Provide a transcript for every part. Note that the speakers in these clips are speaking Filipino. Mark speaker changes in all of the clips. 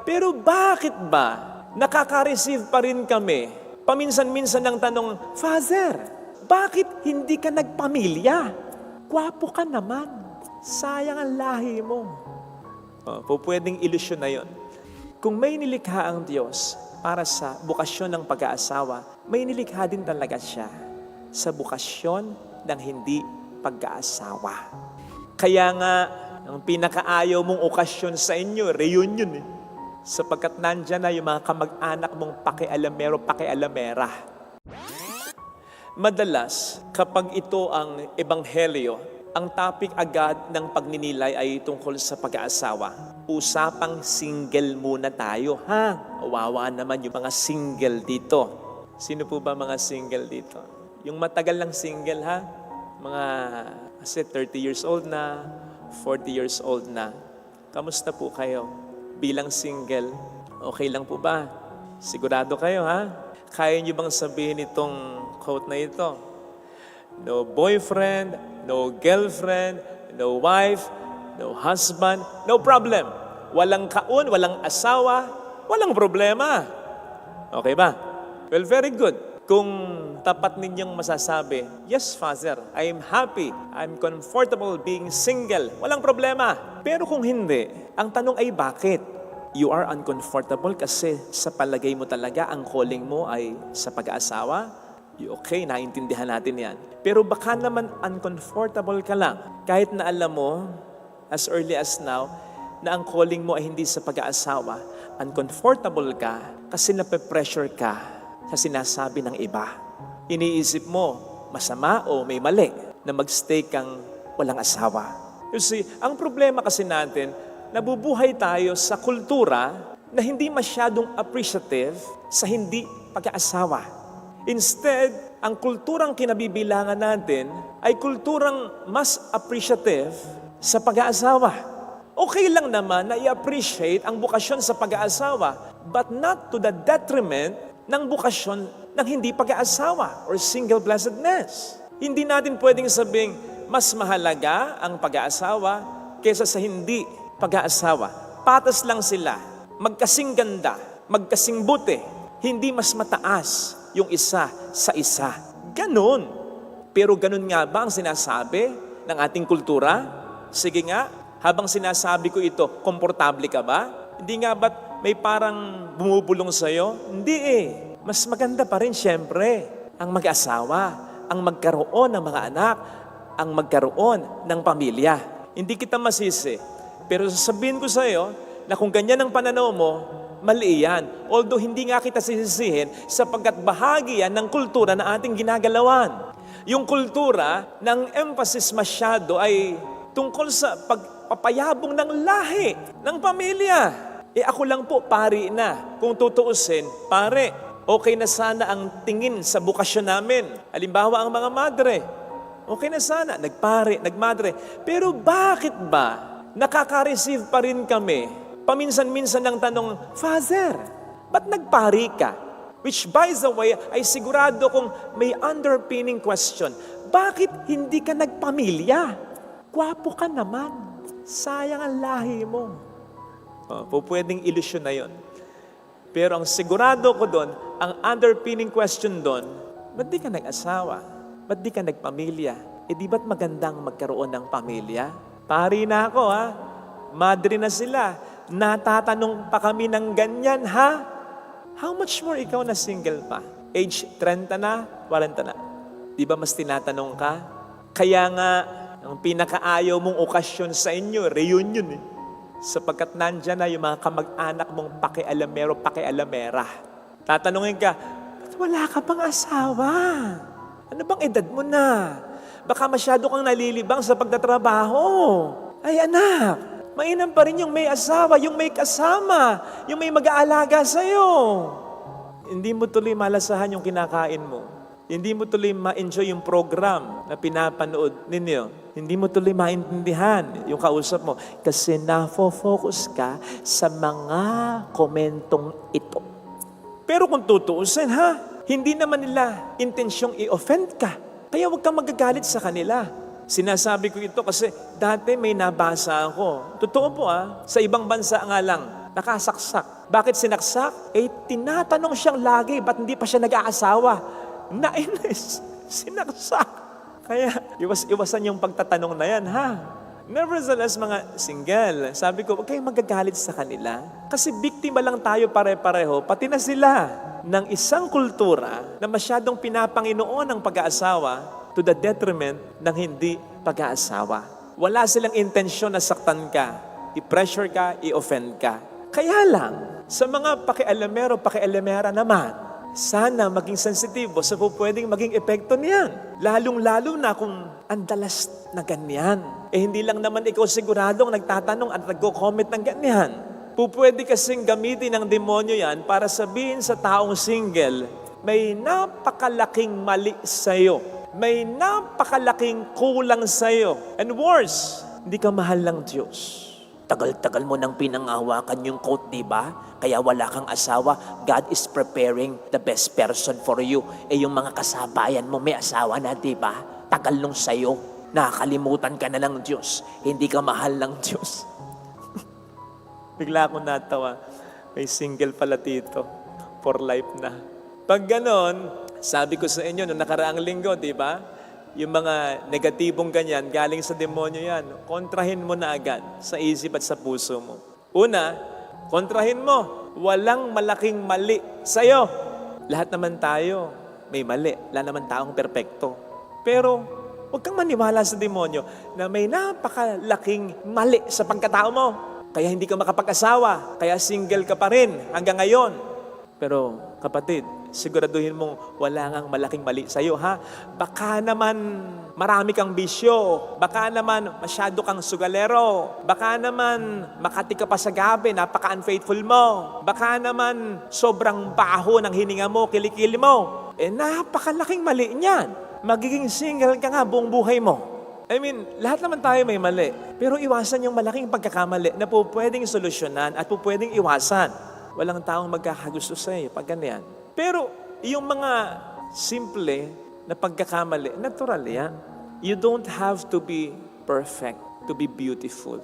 Speaker 1: Pero bakit ba nakaka-receive pa rin kami? Paminsan-minsan ng tanong, Father, bakit hindi ka nagpamilya? Gwapo ka naman. Sayang ang lahi mo. Pwedeng ilusyon na yon. Kung may nilikha ang Diyos para sa bukasyon ng pag-aasawa, may nilikha din talaga siya sa bukasyon ng hindi pag-aasawa. Kaya nga, ang pinakaayaw mong okasyon sa inyo, reunion eh. Sapagkat nandyan na yung mga kamag-anak mong pakialamero, pakialamera. Madalas, kapag ito ang ebanghelyo, ang topic agad ng pagninilay ay tungkol sa pag-aasawa. Usapang single muna tayo, ha? Wawa naman yung mga single dito. Sino po ba mga single dito? Yung matagal lang single, ha? Mga kasi 30 years old na, 40 years old na. Kamusta po kayo? Bilang single, okay lang po ba? Sigurado kayo, ha? Kaya niyo bang sabihin itong quote na ito? No boyfriend, no girlfriend, no wife, no husband, no problem. Walang kaon, walang asawa, walang problema. Okay ba? Well, very good. Kung tapat ninyong masasabi, yes, Father, I'm happy, I'm comfortable being single, walang problema. Pero kung hindi, ang tanong ay bakit? You are uncomfortable kasi sa palagay mo talaga ang calling mo ay sa pag-aasawa? Okay, naintindihan natin yan. Pero baka naman uncomfortable ka lang. Kahit na alam mo, as early as now, na ang calling mo ay hindi sa pag-aasawa, uncomfortable ka kasi nape-pressure ka sa sinasabi ng iba. Iniisip mo, masama o may mali na magstay kang walang asawa. You see, ang problema kasi natin, nabubuhay tayo sa kultura na hindi masyadong appreciative sa hindi pag-aasawa. Instead, ang kulturang kinabibilangan natin ay kulturang mas appreciative sa pag-aasawa. Okay lang naman na i-appreciate ang bukasyon sa pag-aasawa, but not to the detriment ng bukasyon ng hindi pag-aasawa or single blessedness. Hindi natin pwedeng sabing mas mahalaga ang pag-aasawa kaysa sa hindi pag-aasawa. Patas lang sila, magkasing ganda, magkasing buti, hindi mas mataas yung isa sa isa. Ganon. Pero ganon nga ba ang sinasabi ng ating kultura? Sige nga, habang sinasabi ko ito, komportable ka ba? Hindi nga ba't may parang bumubulong sa'yo? Hindi eh. Mas maganda pa rin siyempre ang mag-asawa, ang magkaroon ng mga anak, ang magkaroon ng pamilya. Hindi kita masisi. Pero sasabihin ko sa'yo na kung ganyan ang pananaw mo, mali yan. Although hindi nga kita sisisihin sapagkat bahagi yan ng kultura na ating ginagalawan. Yung kultura ng emphasis masyado ay tungkol sa pagpapayabong ng lahi, ng pamilya. Ako lang po, pari na. Kung tutuusin, pare, okay na sana ang tingin sa bukasyon namin. Halimbawa, ang mga madre. Okay na sana, nagpare, nagmadre. Pero bakit ba nakaka-receive pa rin kami? Paminsan-minsan ng tanong, Father, ba't nagpari ka? Which by the way, ay sigurado kong may underpinning question. Bakit hindi ka nagpamilya? Gwapo ka naman. Sayang ang lahi mo. Pwedeng ilusyon na yon. Pero ang sigurado ko doon, ang underpinning question doon, ba't di ka nag-asawa? Ba't di ka nagpamilya? Di ba't magandang magkaroon ng pamilya? Pari na ako ha. Madre na sila. Natatanong pa kami ng ganyan ha? How much more ikaw na single pa? Age 30 na, 40 na. Di ba mas tinatanong ka? Kaya nga, ang pinakaayaw mong okasyon sa inyo, reunion eh. Sapagkat nandyan na yung mga kamag-anak mong pakialamero, pakialamera. Tatanungin ka, ba't wala ka pang asawa? Ano bang edad mo na? Baka masyado kang nalilibang sa pagtatrabaho. Ay anak, mainam pa rin yung may asawa, yung may kasama, yung may mag-aalaga sa'yo. Hindi mo tuloy malasahan yung kinakain mo. Hindi mo tuloy ma-enjoy yung program na pinapanood ninyo. Hindi mo tuloy maintindihan yung kausap mo kasi nafo-focus ka sa mga komentong ito. Pero kung tutuusin ha, hindi naman nila intensyong i-offend ka. Kaya huwag kang magagalit sa kanila. Sinasabi ko ito kasi dati may nabasa ako. Totoo po sa ibang bansa nga lang. nakasaksak. Bakit sinaksak? Tinatanong siyang lagi, ba't hindi pa siya nag-aasawa? Nainis, sinaksak. Kaya iwasan yung pagtatanong na yan, ha? Nevertheless, mga single, sabi ko, huwag kayong magagalit sa kanila. Kasi biktima lang tayo pare-pareho, pati na sila ng isang kultura na masyadong pinapanginoon ang pag-aasawa to the detriment ng hindi pag-aasawa. Wala silang intensyon na saktan ka, i-pressure ka, i-offend ka. Kaya lang, sa mga pakialamera naman, sana maging sensitibo sa pwedeng maging epekto niyan. Lalong-lalo na kung ang dalas na ganyan. Hindi lang naman ikaw siguradong nagtatanong at nagko-comment ng ganyan. Pwede kasing gamitin ng demonyo yan para sabihin sa taong single, may napakalaking mali sa'yo. May napakalaking kulang sa'yo. And worse, hindi ka mahal ng Diyos. Tagal-tagal mo nang pinangahawakan yung quote, di ba? Kaya wala kang asawa. God is preparing the best person for you. Yung mga kasabayan mo may asawa na, di ba? Tagal nung sayo. Nakakalimutan ka na ng Diyos. Hindi ka mahal ng Diyos. Bigla akong natawa. May single pala dito. For life na. Pag ganon, sabi ko sa inyo, noong nakaraang linggo, di ba? Yung mga negatibong ganyan, galing sa demonyo yan. Kontrahin mo na agad sa isip at sa puso mo. Una, kontrahin mo. Walang malaking mali sa'yo. Lahat naman tayo may mali. Wala naman taong perpekto. Pero, huwag kang maniwala sa demonyo na may napakalaking mali sa pagkatao mo. Kaya hindi ka makapag-asawa. Kaya single ka pa rin hanggang ngayon. Pero, kapatid, siguraduhin mong wala ngang malaking mali sa'yo, ha? Baka naman marami kang bisyo. Baka naman masyado kang sugalero. Baka naman makati ka pa sa gabi, napaka-unfaithful mo. Baka naman sobrang baho ng hininga mo, kilikili mo. Napakalaking mali niyan. Magiging single ka nga buong buhay mo. Lahat naman tayo may mali. Pero iwasan yung malaking pagkakamali na pwedeng solusyonan at pwedeng iwasan. Walang taong magkakagusto sa iyo pag ganyan. Pero yung mga simple na pagkakamali, natural yan. You don't have to be perfect to be beautiful.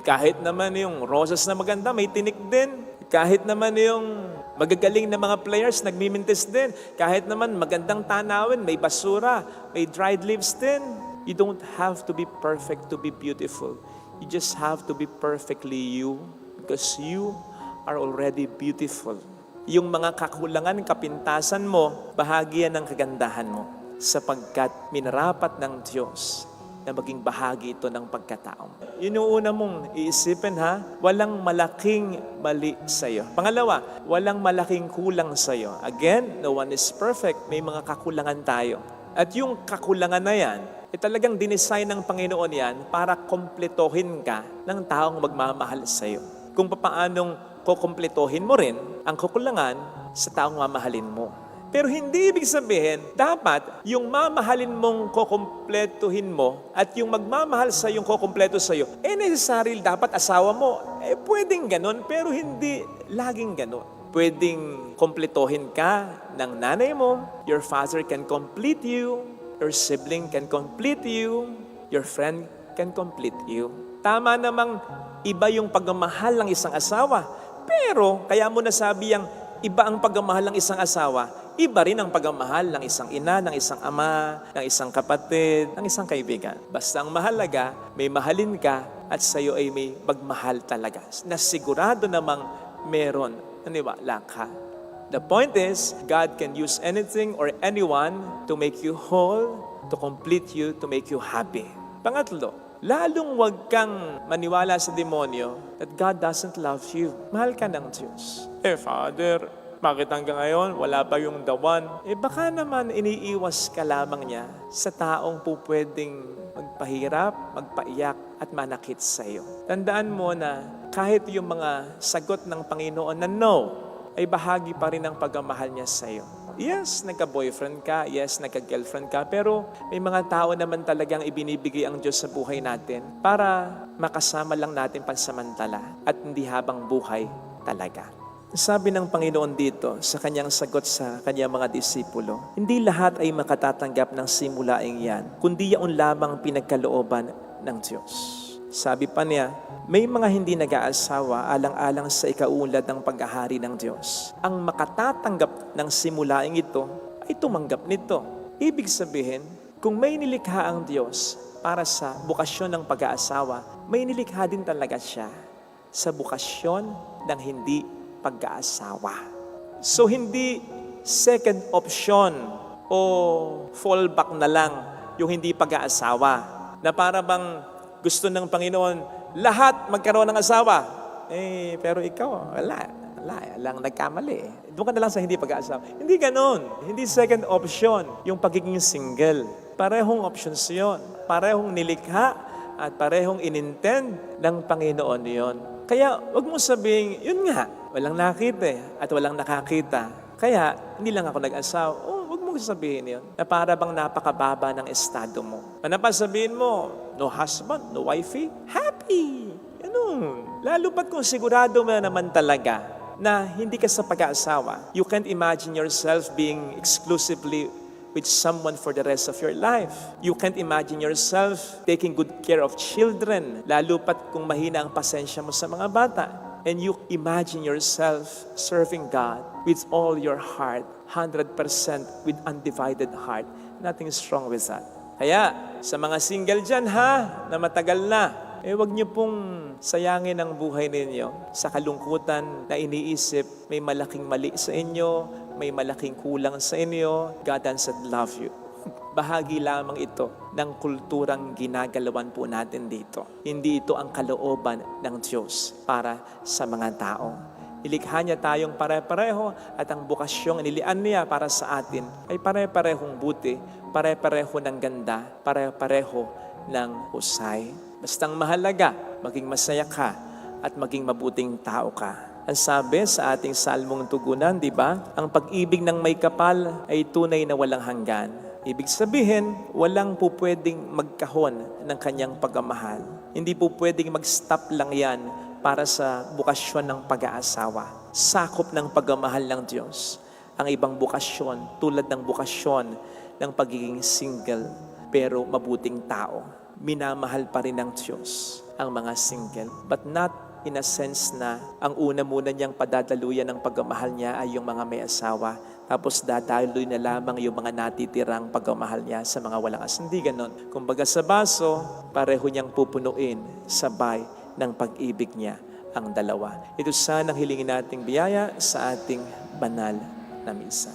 Speaker 1: Kahit naman yung roses na maganda, may tinik din. Kahit naman yung magagaling na mga players, nagmimintis din. Kahit naman magandang tanawin, may basura, may dried leaves din. You don't have to be perfect to be beautiful. You just have to be perfectly you because you are already beautiful. Yung mga kakulangan, kapintasan mo, bahagi yan ng kagandahan mo sapagkat minarapat ng Diyos na maging bahagi ito ng pagkatao. Yun yung una mong iisipin, ha? Walang malaking mali sa'yo. Pangalawa, walang malaking kulang sa'yo. Again, no one is perfect. May mga kakulangan tayo. At yung kakulangan na yan, talagang dinesign ng Panginoon yan para kompletohin ka ng taong magmamahal sa'yo. Kung paanong kukumpletohin mo rin ang kakulangan sa taong mamahalin mo. Pero hindi ibig sabihin, dapat yung mamahalin mong kukumpletuhin mo at yung magmamahal sa yung kukumpleto sa iyo, necessary dapat asawa mo. Pwedeng ganon, pero hindi laging ganon. Pwedeng kumpletohin ka ng nanay mo, your father can complete you, your sibling can complete you, your friend can complete you. Tama namang iba yung pagmamahal ng isang asawa. Pero, kaya mo nasabi yung iba ang pagmamahal ng isang asawa, iba rin ang pagmamahal ng isang ina, ng isang ama, ng isang kapatid, ng isang kaibigan. Basta ang mahalaga, may mahalin ka at sa'yo ay may magmahal talaga. Na sigurado namang meron. Naniwala ka. The point is, God can use anything or anyone to make you whole, to complete you, to make you happy. Pangatlo, lalong wag kang maniwala sa demonyo that God doesn't love you. Mahal ka ng Diyos. Father, bakit hanggang ngayon wala pa yung the one? Baka naman iniiwas ka lamang niya sa taong pupwedeng magpahirap, magpaiyak at manakit sa iyo. Tandaan mo na kahit yung mga sagot ng Panginoon na no, ay bahagi pa rin ng pagmamahal niya sa iyo. Yes, nagka-boyfriend ka. Yes, nagka-girlfriend ka. Pero may mga tao naman talagang ibinibigay ang Diyos sa buhay natin para makasama lang natin pansamantala at hindi habang buhay talaga. Sabi ng Panginoon dito sa kanyang sagot sa kanyang mga disipulo, hindi lahat ay makatatanggap ng simulaing yan, kundi yaon lamang pinagkalooban ng Diyos. Sabi pa niya, may mga hindi nag-aasawa alang-alang sa ikauunlad ng paghahari ng Diyos. Ang makatatanggap ng simulaing ito ay tumanggap nito. Ibig sabihin, kung may nilikha ang Diyos para sa bukasyon ng pag-aasawa, may nilikha din talaga siya sa bukasyon ng hindi pag-aasawa. So hindi second option o fallback na lang yung hindi pag-aasawa na para bang gusto ng Panginoon lahat magkaroon ng asawa. Pero ikaw, walang nagkamali. Doon ka na lang sa hindi pag-aasawa. Hindi ganon. Hindi second option yung pagiging single. Parehong options yun. Parehong nilikha at parehong inintend ng Panginoon yon. Kaya wag mo sabihin, yun nga, walang nakita at walang nakakita. Kaya hindi lang ako nag-asawa. Wag mo sabihin yun na para bang napakababa ng estado mo. Ano pa sabihin mo? No husband, no wifey? Happy! Ganun. Lalo pat kung sigurado mo naman talaga na hindi ka sa pag-aasawa. You can't imagine yourself being exclusively with someone for the rest of your life. You can't imagine yourself taking good care of children, lalo pat kung mahina ang pasensya mo sa mga bata. And you imagine yourself serving God with all your heart, 100% with undivided heart. Nothing is wrong with that. Kaya, sa mga single dyan na matagal na, wag niyo pong sayangin ang buhay ninyo sa kalungkutan na iniisip may malaking mali sa inyo, may malaking kulang sa inyo. God doesn't love you. Bahagi lamang ito ng kulturang ginagalawan po natin dito. Hindi ito ang kalooban ng Diyos para sa mga tao. Ilikha niya tayong pare-pareho at ang bukasyong inilian niya para sa atin ay pare-parehong buti, pare-pareho ng ganda, pare-pareho ng husay. Bastang mahalaga, maging masaya ka at maging mabuting tao ka. Ang sabi sa ating salmong tugunan, di ba? Ang pag-ibig ng may kapal ay tunay na walang hanggan. Ibig sabihin, walang po pwedeng magkahon ng kanyang pagmamahal. Hindi po pwedeng mag-stop lang yan para sa bukasyon ng pag-aasawa. Sakop ng pagmamahal ng Diyos ang ibang bukasyon tulad ng bukasyon ng pagiging single pero mabuting tao. Minamahal pa rin ng Diyos ang mga single, but not in a sense na ang una muna niyang padadaluyan ng pagmamahal niya ay yung mga may asawa, tapos dadaluy na lamang yung mga natitirang pagmamahal niya sa mga walang asawa. Hindi ganon. Kumbaga sa baso, pareho niyang pupunuin sabay ng pag-ibig niya ang dalawa. Ito sana ang hilingin nating biyaya sa ating banal na misa.